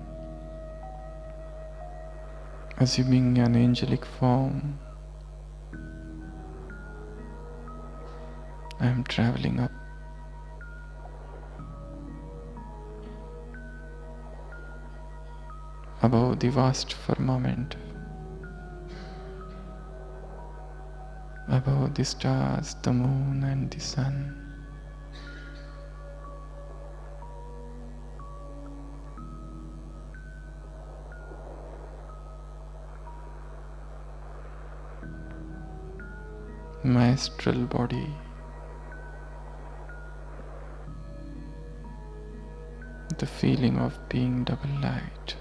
assuming an angelic form. I am traveling up above the vast firmament, above the stars, the moon and the sun. My astral body, the feeling of being double light.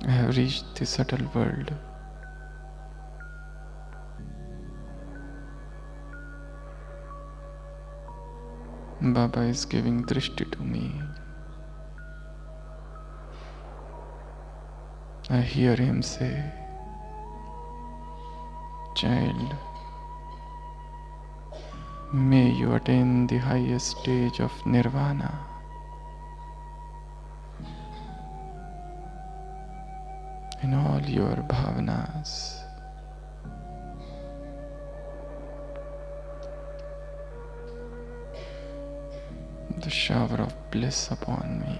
I have reached the subtle world. Baba is giving drishti to me. I hear him say, "Child, may you attain the highest stage of Nirvana. In all your bhavanas." The shower of bliss upon me.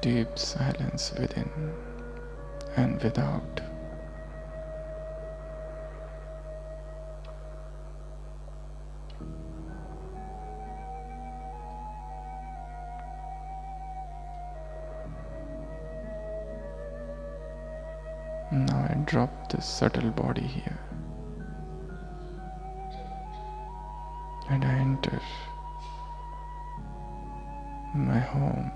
Deep silence within and without. Now I drop this subtle body here and I enter my home,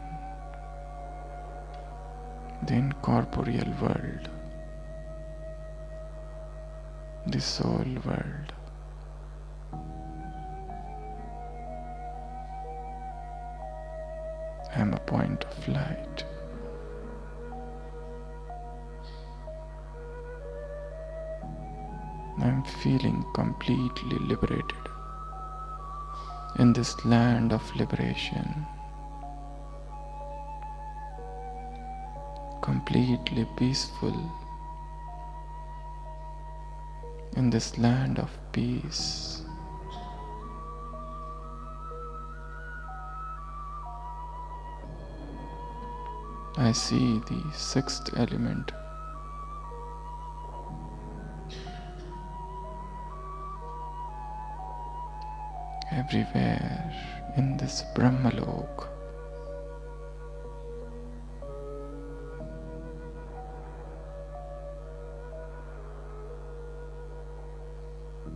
the incorporeal world, the soul world. I am a point of light. I am feeling completely liberated in this land of liberation, completely peaceful in this land of peace. I see the sixth element. Everywhere in this Brahmalok.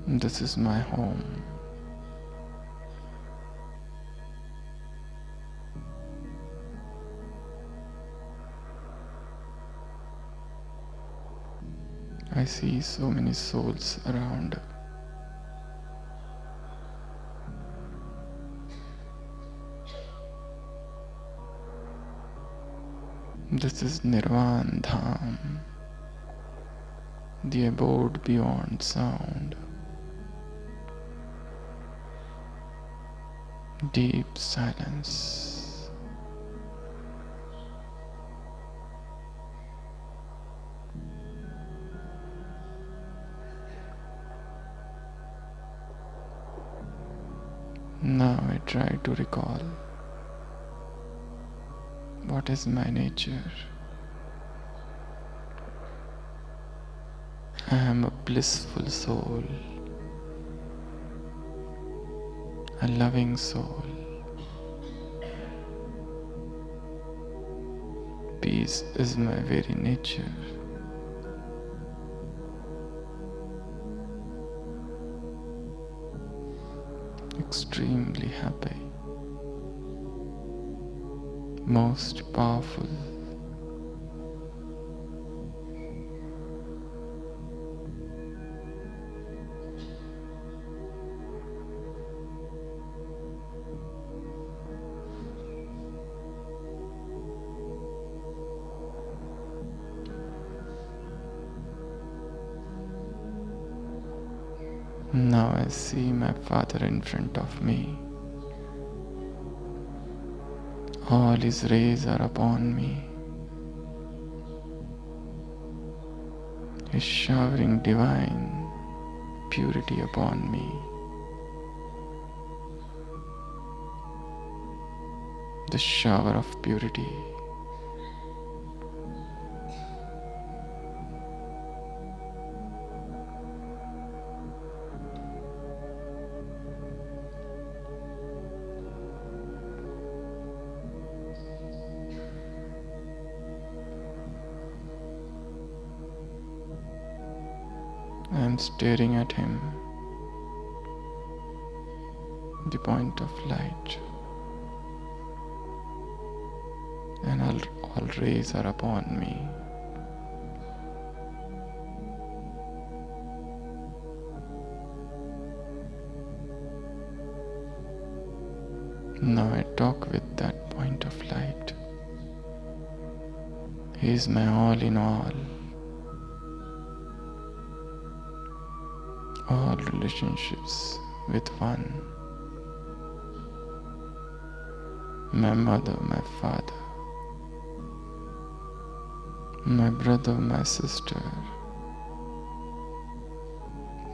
This is my home. I see so many souls around. This is Nirvana Dham, the abode beyond sound. Deep silence. Now I try to recall what is my nature. I am a blissful soul, a loving soul. Peace is my very nature. Extremely happy, most powerful. Now I see my father in front of me. All his rays are upon me. His showering divine purity upon me. The shower of purity. I am staring at him, the point of light, and all rays are upon me. Now I talk with that point of light. He is my all in all relationships with one. My mother, my father, my brother, my sister,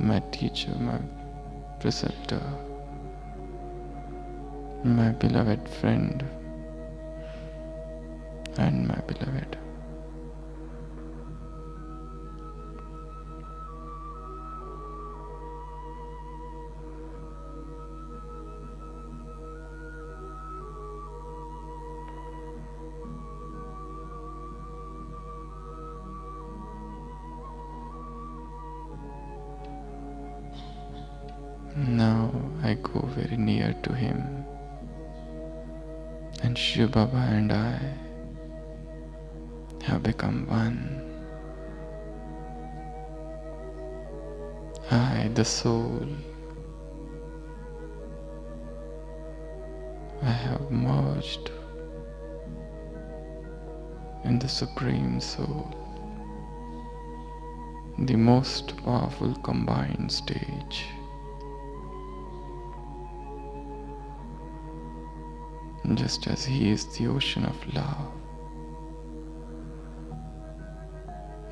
my teacher, my preceptor, my beloved friend, and my beloved. Now I go very near to him, and Shiv Baba and I have become one. I, the soul, I have merged in the Supreme Soul, the most powerful combined stage. Just as he is the ocean of love,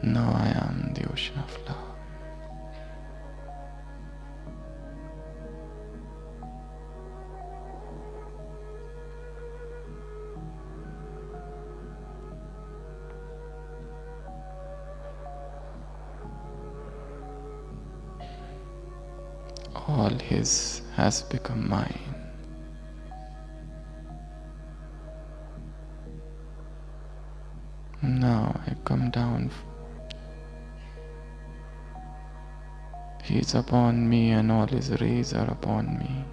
now I am the ocean of love. All his has become mine. Now I come down. He is upon me and all his rays are upon me.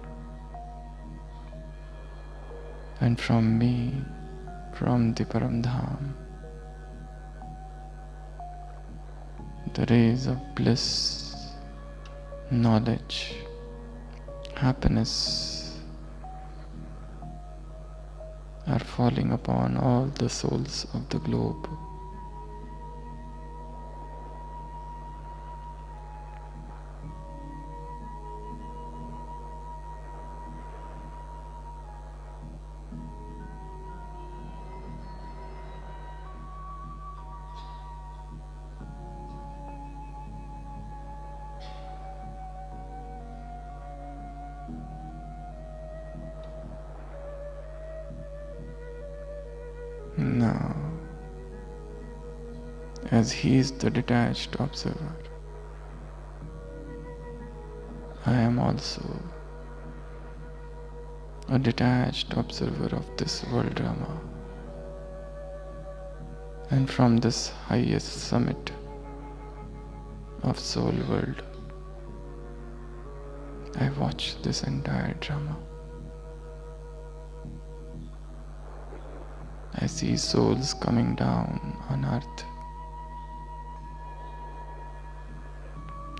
And from me, from the Paramdham, the rays of bliss, knowledge, happiness are falling upon all the souls of the globe. Now, as he is the detached observer, I am also a detached observer of this world drama. And from this highest summit of soul world, I watch this entire drama. I see souls coming down on earth.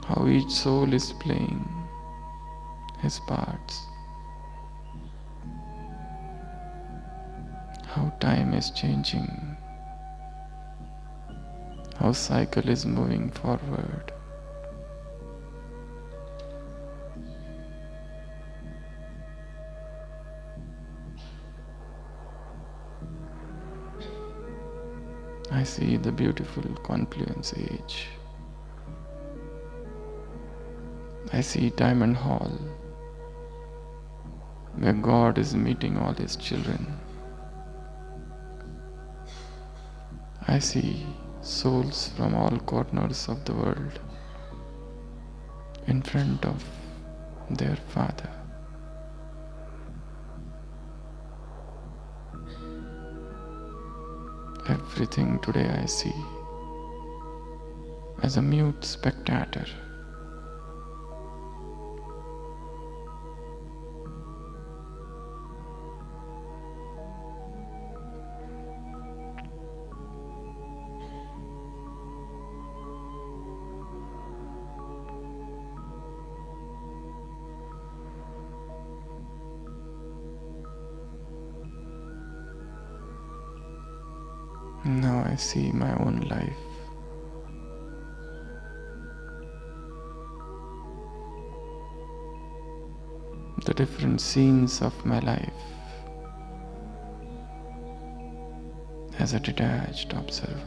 How each soul is playing his parts. How time is changing. How cycle is moving forward. I see the beautiful confluence age. I see Diamond Hall, where God is meeting all His children. I see souls from all corners of the world in front of their Father. Everything today I see as a mute spectator. Now I see my own life. The different scenes of my life as a detached observer.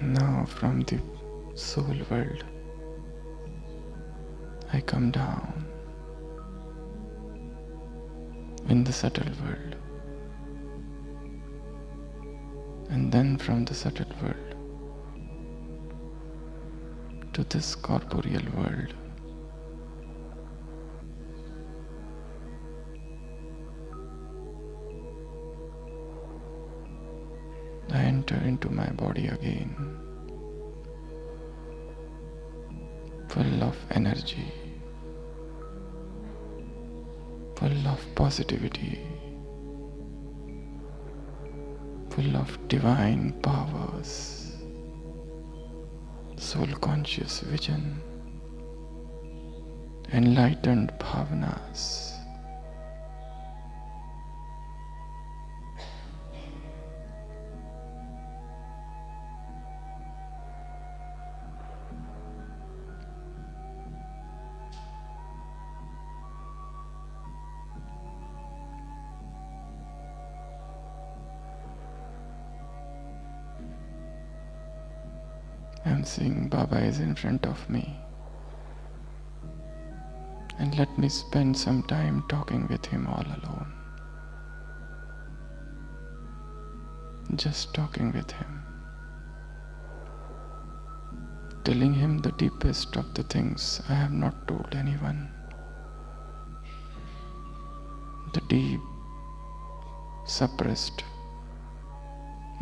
Now from the soul world, I come down in the subtle world, and then from the subtle world to this corporeal world. I enter into my body again, full of energy, full of positivity, full of divine powers, soul conscious vision, enlightened bhavanas. I'm seeing Baba is in front of me, and let me spend some time talking with him all alone. Just talking with him, telling him the deepest of the things I have not told anyone. The deep, suppressed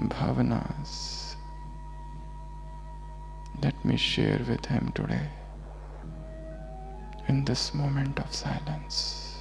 bhavanas. Let me share with him today in this moment of silence.